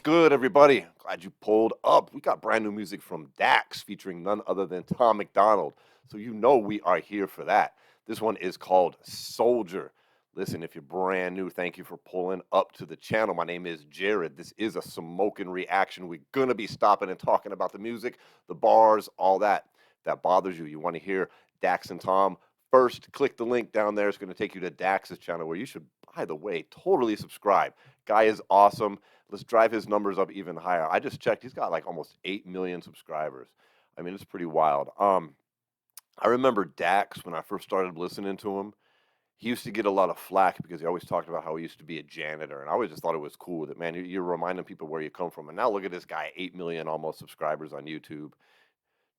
What's good, everybody? Glad you pulled up. We got brand new music from Dax featuring none other than Tom McDonald. So you know we are here for that. This one is called Soldier. Listen, if you're brand new, thank you for pulling up to the channel. My name is Jared. This is a Smokin Reaction. We're going to be stopping and talking about the music, the bars, all that. If that bothers you, you want to hear Dax and Tom, first click the link down there. It's going to take you to Dax's channel where you should, by the way, totally subscribe. Guy is awesome. Let's drive his numbers up even higher. I just checked. He's got like almost 8 million subscribers. I mean, it's pretty wild. I remember Dax when I first started listening to him. He used to get a lot of flack because he always talked about how he used to be a janitor. And I always just thought it was cool that, man, you're reminding people where you come from. And now look at this guy, 8 million almost subscribers on YouTube,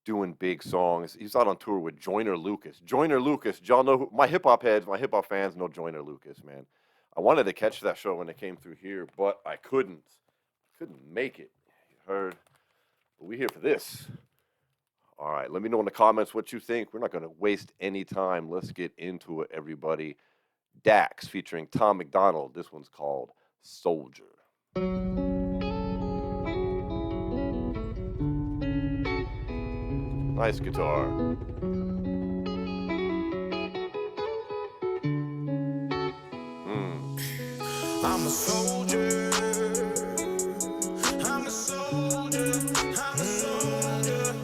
doing big songs. He's out on tour with Joyner Lucas. Joyner Lucas, y'all know my hip hop heads, my hip hop fans know Joyner Lucas, man. I wanted to catch that show when it came through here, but I couldn't. Couldn't make it. You heard? But we're here for this. All right, let me know in the comments what you think. We're not going to waste any time. Let's get into it, everybody. Dax featuring Tom McDonald. This one's called Soldier. Nice guitar. I'm a soldier. I'm a soldier. I'm a soldier.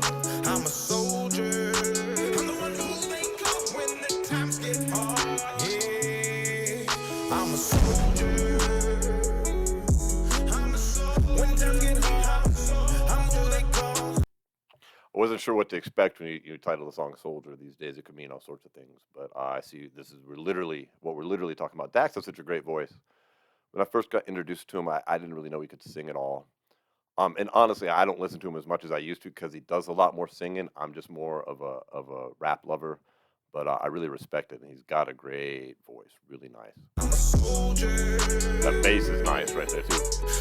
I'm a soldier. I'm the one who they call when the times get hard. Yeah. I'm a soldier. I'm a soldier. When times get hard, I'm who they call. I wasn't sure what to expect when you title the song Soldier. These days it could mean all sorts of things, but I see this is we're literally talking about. Dax has such a great voice. When I first got introduced to him, I didn't really know he could sing at all. And honestly, I don't listen to him as much as I used to because he does a lot more singing. I'm just more of a rap lover, but I really respect it. And he's got a great voice, really nice. I'm a soldier. That bass is nice right there too.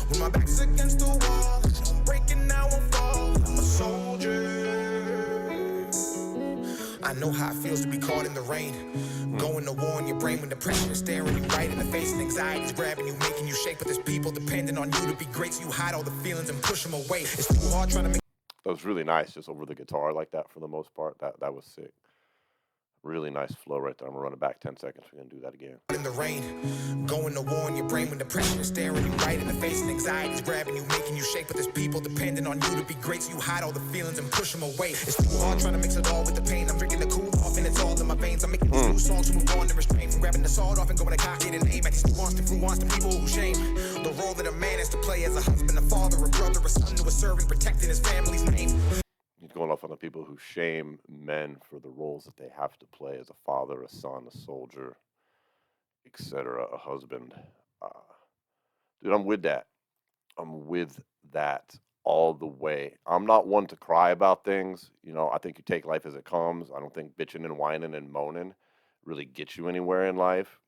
When my back's against the wall, I'm breaking, now I fall. I'm a soldier. I know how it feels to be caught in the rain. Going to war in your brain when depression is staring you right in the face and anxiety's grabbing you, making you shake. But there's people depending on you to be great, so you hide all the feelings and push them away. It's too hard trying to make. That was really nice, just over the guitar like that for the most part. That was sick. Really nice flow right there. I'm gonna run it back 10 seconds. We're gonna do that again. In the rain, going to war in your brain when depression is staring you right in the face and anxiety's grabbing you, making you shake. But there's people depending on you to be great, so you hide all the feelings and push them away. It's too hard trying to mix it all with the pain. I'm drinking the cool off and it's all in my veins. I'm making these new songs to move on and restrain from grabbing the sword off and going to cock it and aim at these nuanced to people who shame. The role that a man is to play as a husband, a father, a brother, a son, to a servant, protecting his family's name. He's going off on the people who shame men for the roles that they have to play as a father, a son, a soldier, etc., a husband. Dude, I'm with that. I'm with that all the way. I'm not one to cry about things. You know, I think you take life as it comes. I don't think bitching and whining and moaning really gets you anywhere in life.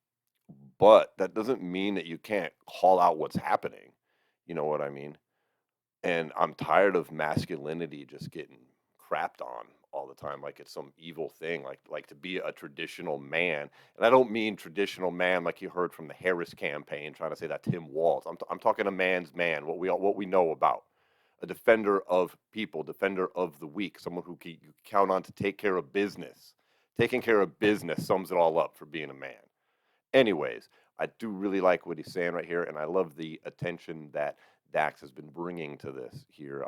But that doesn't mean that you can't call out what's happening. You know what I mean? And I'm tired of masculinity just getting crapped on all the time like it's some evil thing, like to be a traditional man. And I don't mean traditional man like you heard from the Harris campaign trying to say that Tim Walz. I'm talking a man's man, what we know about. A defender of people, defender of the weak, someone who you count on to take care of business. Taking care of business sums it all up for being a man. Anyways, I do really like what he's saying right here, and I love the attention that Dax has been bringing to this here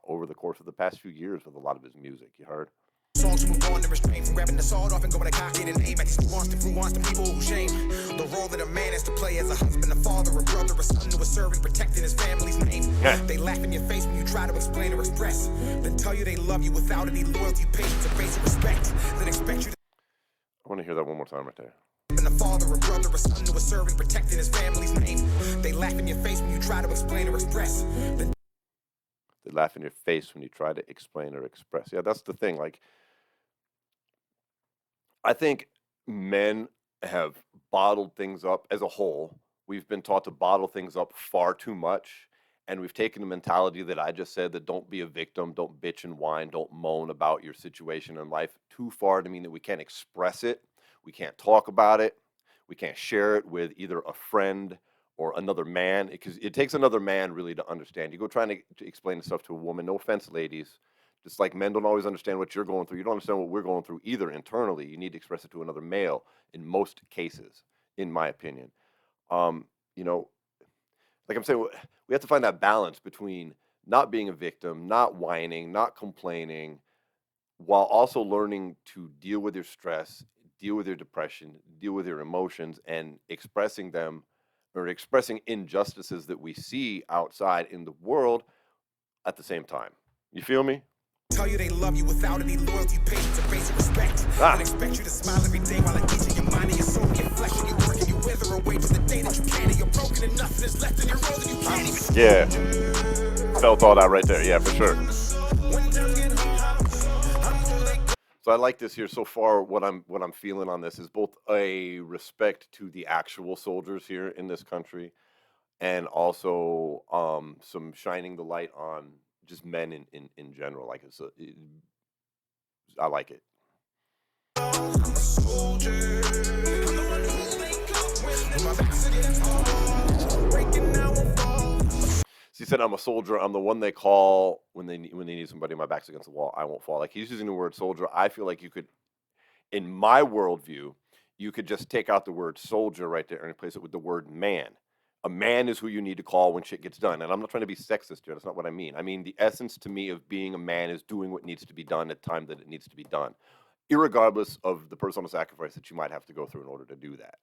over the course of the past few years with a lot of his music. You heard? Songs to move on and restrain from grabbing the sword off and going to cock it and aim at these nuanced to people who shame. The role that a man is to play as a husband, a father, a brother, a son, to a servant, protecting his family's name. They laugh in your face when you try to explain or express, then tell you they love you without any loyalty, patience, and basic respect. Then expect you to. I want to hear that one more time right there. A father, a brother, a son, to a servant, protecting his family's name. They laugh in your face when you try to explain or express. They laugh in your face when you try to explain or express. Yeah, that's the thing. Like, I think men have bottled things up as a whole. We've been taught to bottle things up far too much. And we've taken the mentality that I just said, that don't be a victim, don't bitch and whine, don't moan about your situation in life too far to mean that we can't express it. We can't talk about it. We can't share it with either a friend or another man, because it takes another man really to understand. You go trying to explain stuff to a woman. No offense, ladies. Just like men don't always understand what you're going through. You don't understand what we're going through either internally. You need to express it to another male in most cases, in my opinion. You know, like I'm saying, we have to find that balance between not being a victim, not whining, not complaining, while also learning to deal with your stress, deal with your depression, deal with your emotions, and expressing them or expressing injustices that we see outside in the world at the same time. You feel me? Tell you they love you without any loyalty, patience, or basic respect. They expect you to smile every day while eating your mind and your soul, your flesh, and your work, and you wither away to the day that you can, and you're broken and nothing is left in your world, and you can't even. Yeah, felt all that right there. Yeah, for sure. So I like this here so far. What I'm feeling on this is both a respect to the actual soldiers here in this country, and also some shining the light on just men in general. Like I like it. He said, "I'm a soldier. I'm the one they call when they need somebody. My back's against the wall. I won't fall." Like, he's using the word soldier. I feel like you could, in my worldview, you could just take out the word soldier right there and replace it with the word man. A man is who you need to call when shit gets done. And I'm not trying to be sexist here. That's not what I mean. I mean, the essence to me of being a man is doing what needs to be done at the time that it needs to be done, irregardless of the personal sacrifice that you might have to go through in order to do that.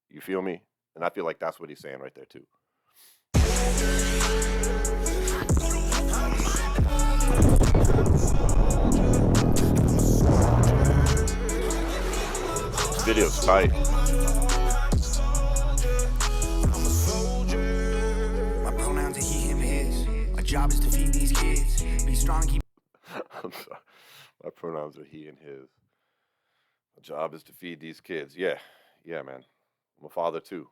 You feel me? And I feel like that's what he's saying right there, too. Video's tight. My pronouns are he, him, his. My job is to feed these kids. Be strong, keep. I'm sorry. My pronouns are he and his. My job is to feed these kids. Yeah, man. I'm a father too.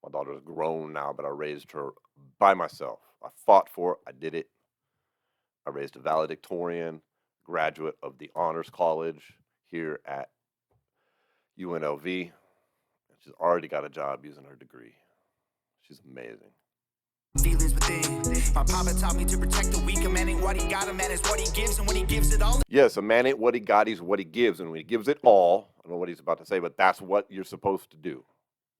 My daughter's grown now, but I raised her by myself. I fought for it. I did it. I raised a valedictorian, graduate of the Honors College here at UNLV. She's already got a job using her degree. She's amazing. Feelings within. My papa taught me to protect the weak. A man ain't what he got, a man is what he gives, and when he gives it all. Yes, a man ain't what he got, he's what he gives. And when he gives it all, I don't know what he's about to say, but that's what you're supposed to do.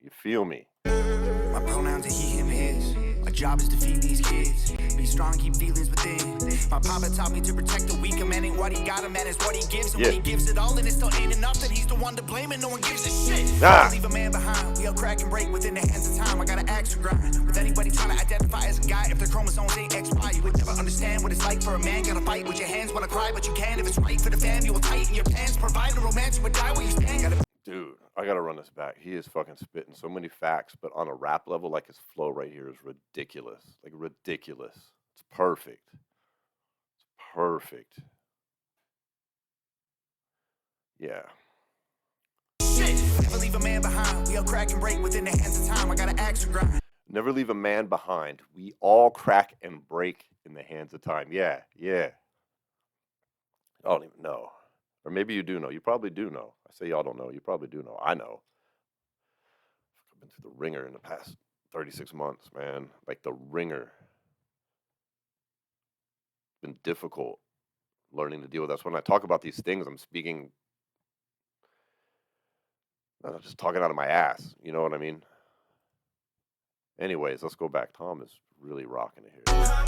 You feel me? My pronouns are he, him, his. My job is to feed these kids. Be strong, keep feelings within. My papa taught me to protect the weak. A man ain't what he got, a man is what he gives. And when he gives it all, and it still ain't enough, then he's the one to blame, and no one gives a shit. Leave a man behind. We'll crack and break within the hands of time. I got an axe to grind. With anybody trying to identify as a guy, if their chromosomes ain't XY, you would never understand what it's like for a man. Gotta fight with your hands, wanna cry, but you can. If it's right for the fam, you will tighten your pants. Provide a romance, you would die where you stand. Dude, I gotta run this back. He is fucking spitting so many facts, but on a rap level, like his flow right here is ridiculous. Like, ridiculous. It's perfect. It's perfect. Yeah. Never leave a man behind. We'll crack and break within the hands of time. I got an axe to grind. Never leave a man behind. We all crack and break in the hands of time. Yeah. I don't even know. Or maybe you do know. You probably do know. I say y'all don't know. You probably do know. I know. I've been through the ringer in the past 36 months, man. Like, the ringer. It's been difficult learning to deal with that. So when I talk about these things, I'm speaking, just talking out of my ass. You know what I mean? Anyways, let's go back. Tom is really rocking it here. I'm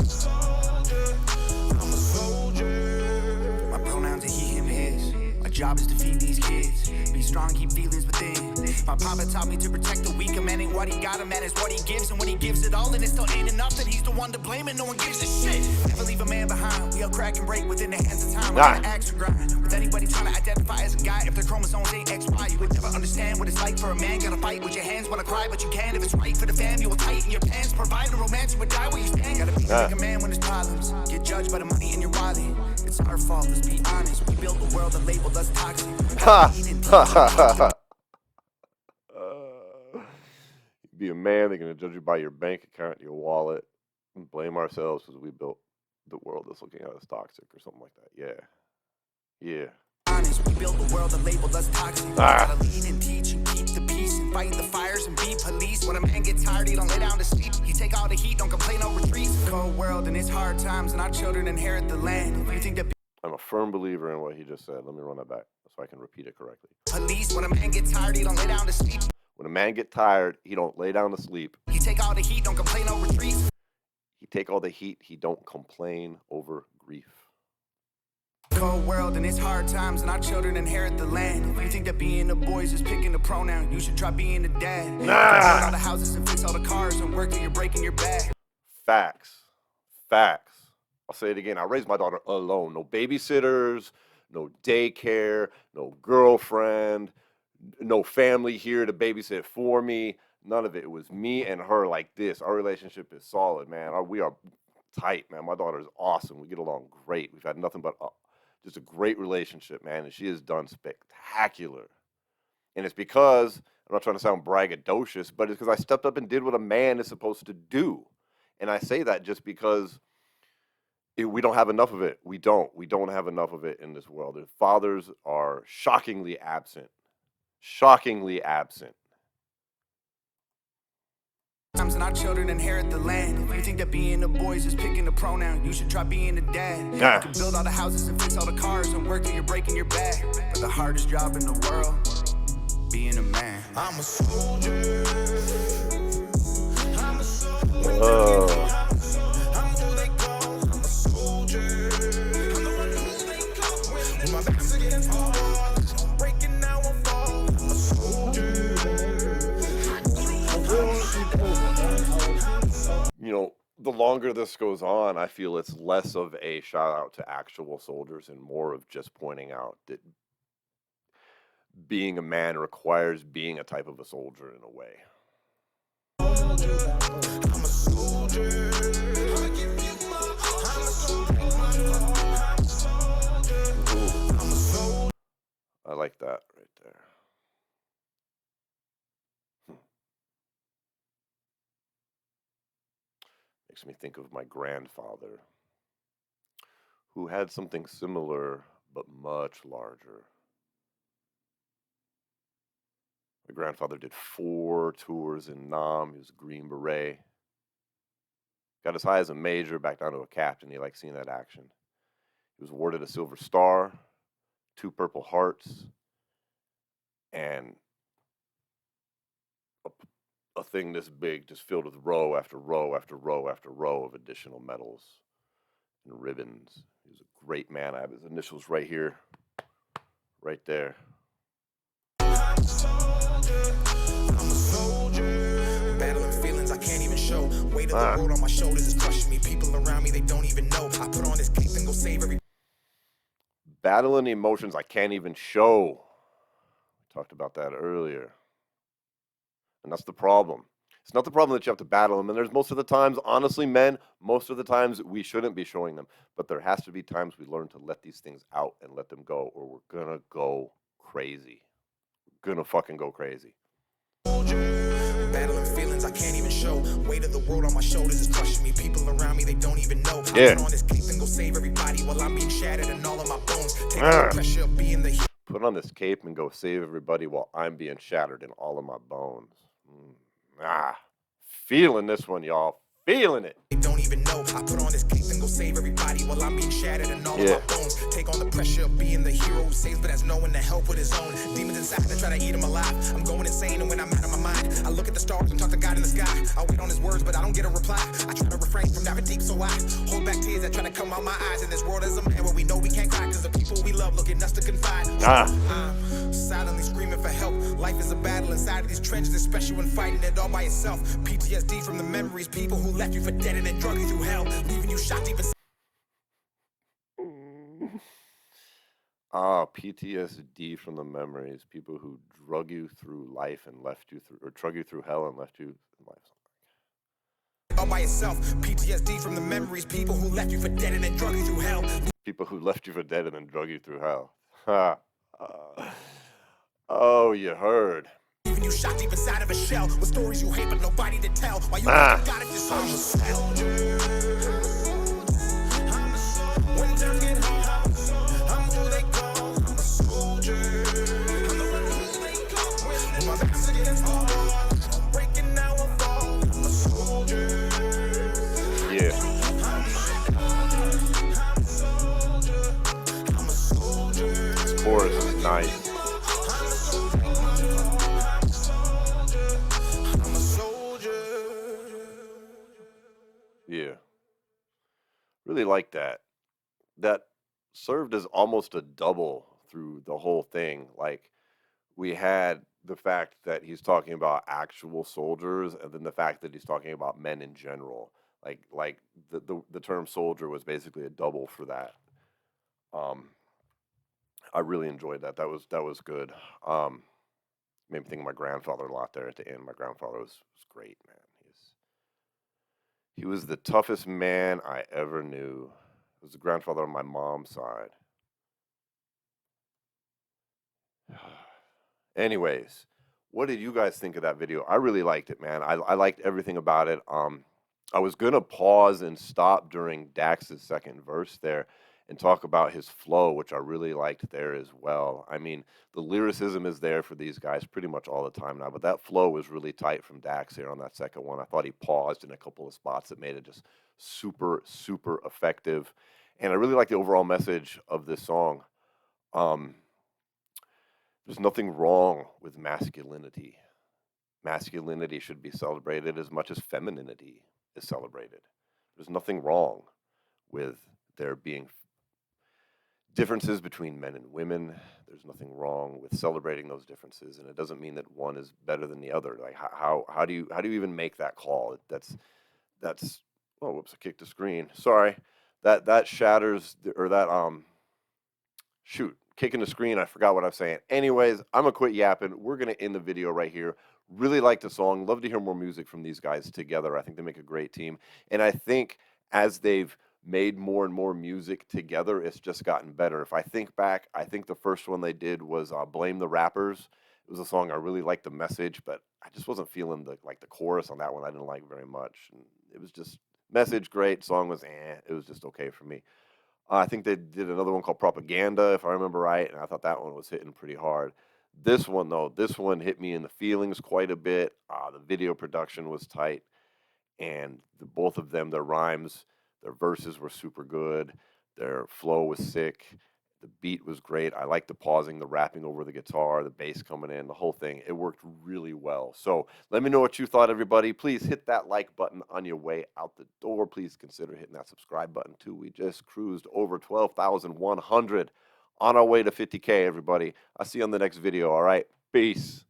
a soldier. My pronouns are he, him, his. My job is to feed these kids. Be strong, keep feelings within. My papa taught me to protect the weak. A man ain't what he got, a man is what he gives. And when he gives it all, and it still ain't enough, then he's the one to blame, and no one gives a shit. Never leave a man behind. We'll crack and break within the hands of time. I got an axe to grind. With anybody trying to identify as a guy, if their chromosomes ain't XY, you would never understand what it's like for a man. Gotta fight with your hands, wanna cry, but you can. If it's right for the fam, you will tighten your pants. Provide a romance, you would die where you stand. Gotta be like a man when there's problems. Get judged by the money in your wallet. It's our fault, let's be honest. We built a world that labeled us toxic. Be a man, they're going to judge you by your bank account, your wallet, and blame ourselves because we built the world that's looking at us toxic or something like that. Yeah. Honest, we built a world that labeled us toxic. Gotta lead and teach and keep the peace. fight the fires and be police. When a man gets tired, he don't lay down to sleep. He take all the heat, don't complain, no retreat. Cold world and it's hard times, and our children inherit the land. If you think that I'm a firm believer in what he just said. Let me run that back so I can repeat it correctly. police, when a man gets tired, he don't lay down to sleep. When a man get tired, he don't lay down to sleep. He take all the heat, don't complain, no retreat. He take all the heat, he don't complain over grief. Cold world and it's hard times, and our children inherit the land. If you think that being a boy is just picking a pronoun, you should try being a dad. Build all the houses and fix all the cars and work till you're breaking your back. Facts. Facts. I'll say it again. I raised my daughter alone. No babysitters, no daycare, no girlfriend, no family here to babysit for me. None of it. It was me and her like this. Our relationship is solid, man. We are tight, man. My daughter is awesome. We get along great. We've had nothing but just a great relationship, man. And she has done spectacular. And it's because, I'm not trying to sound braggadocious, but it's because I stepped up and did what a man is supposed to do. And I say that just because we don't have enough of it. We don't have enough of it in this world. The fathers are shockingly absent. Shockingly absent. And our children inherit the land. If you think that being a boy is just picking a pronoun, you should try being a dad. You can build all the houses and fix all the cars and work till you're breaking your back. But the hardest job in the world, being a man. I'm a soldier. I'm a soldier. You know, the longer this goes on, I feel it's less of a shout out to actual soldiers and more of just pointing out that being a man requires being a type of a soldier in a way. I'm a soldier. I like that right there. Makes me think of my grandfather, who had something similar but much larger. My grandfather did 4 tours in Nam. He was a Green Beret. Got as high as a major, back down to a captain. He liked seeing that action. He was awarded a Silver Star, 2 Purple Hearts, and a thing this big, just filled with row after row after row after row of additional medals and ribbons. He was a great man. I have his initials right here, right there. I'm a soldier, battling feelings I can't even show. Weight of the world on my shoulders is crushing me. People around me, they don't even know. I put on this cape and go save every. Battling emotions I can't even show. We talked about that earlier. And that's the problem. It's not the problem that you have to battle them. And there's most of the times, honestly, men, most of the times we shouldn't be showing them. But there has to be times we learn to let these things out and let them go, or we're going to go crazy. We're going to fucking go crazy. Battling feelings I can't even show. Weight of the world on my shoulders is crushing me. People around me, they don't even know. Yeah. I put on this cape and go save everybody while I'm being shattered and all of my bones. Take the pressure of being the hero. Put on this cape and go save everybody while I'm being shattered in all of my bones. Feeling this one, y'all. Feeling it. They don't even know. I put on this cape and go save everybody while I'm being shattered and all of my bones. Take on the pressure of being the hero who saves but has no one to help with his own. Demons inside that try to eat him alive. I'm going insane, and when I'm out of my mind, I look at the stars and talk to God in the sky. I wait on his words, but I don't get a reply. I try to refrain from diving deep, so I hold back tears that try to come out my eyes. In this world as a man where we know we can't cry, cause the people we love look at us to confide. I'm silently screaming for help. Life is a battle inside of these trenches, especially when fighting it all by yourself. PTSD from the memories, people who left you for dead and then drug you through hell, leaving you shot deep inside. PTSD from the memories, people who drug you through life and left you through, or drug you through hell and left you in life. All by yourself. PTSD from the memories, people who left you for dead and then drug you through hell. People who left you for dead and then drug you through hell. Oh, you heard. Even you shot deep inside of a shell with stories you hate but nobody to tell. Why you got if you saw yourself? When times get hard, I'm who they call. I'm a soldier. I'm the one who they call. When my back's against all Really like that. That served as almost a double through the whole thing. Like we had the fact that he's talking about actual soldiers, and then the fact that he's talking about men in general. Like the term soldier was basically a double for that. Um, I really enjoyed that. That was good. Um, Made me think of my grandfather a lot there at the end. My grandfather was great, man. He was the toughest man I ever knew. It was the grandfather on my mom's side. Anyways, what did you guys think of that video? I really liked it, man. I liked everything about it. I was gonna pause and stop during Dax's second verse there and talk about his flow, which I really liked there as well. I mean, the lyricism is there for these guys pretty much all the time now, but that flow was really tight from Dax here on that second one. I thought he paused in a couple of spots that made it just super, super effective. And I really like the overall message of this song. Um, there's nothing wrong with masculinity. Masculinity should be celebrated as much as femininity is celebrated. There's nothing wrong with there being differences between men and women. There's nothing wrong with celebrating those differences, and it doesn't mean that one is better than the other. Like how do you even make that call? That's oh whoops, I kicked the screen. Sorry. That shatters or that shoot, kicking the screen. I forgot what I'm saying. Anyways, I'm gonna quit yapping. We're gonna end the video right here. Really like the song. Love to hear more music from these guys together. I think they make a great team. And I think as they've made more and more music together, it's just gotten better. If I think back, I think the first one they did was Blame the Rappers. It was a song I really liked the message, but I just wasn't feeling the chorus on that one. I didn't like very much. And it was just message great, song was it was just okay for me. I think they did another one called Propaganda, if I remember right, and I thought that one was hitting pretty hard. This one, though, this one hit me in the feelings quite a bit. The video production was tight, and both of them, their rhymes, their verses were super good. Their flow was sick. The beat was great. I liked the pausing, the rapping over the guitar, the bass coming in, the whole thing. It worked really well. So let me know what you thought, everybody. Please hit that like button on your way out the door. Please consider hitting that subscribe button too. We just cruised over 12,100 on our way to 50K, everybody. I'll see you on the next video. All right. Peace.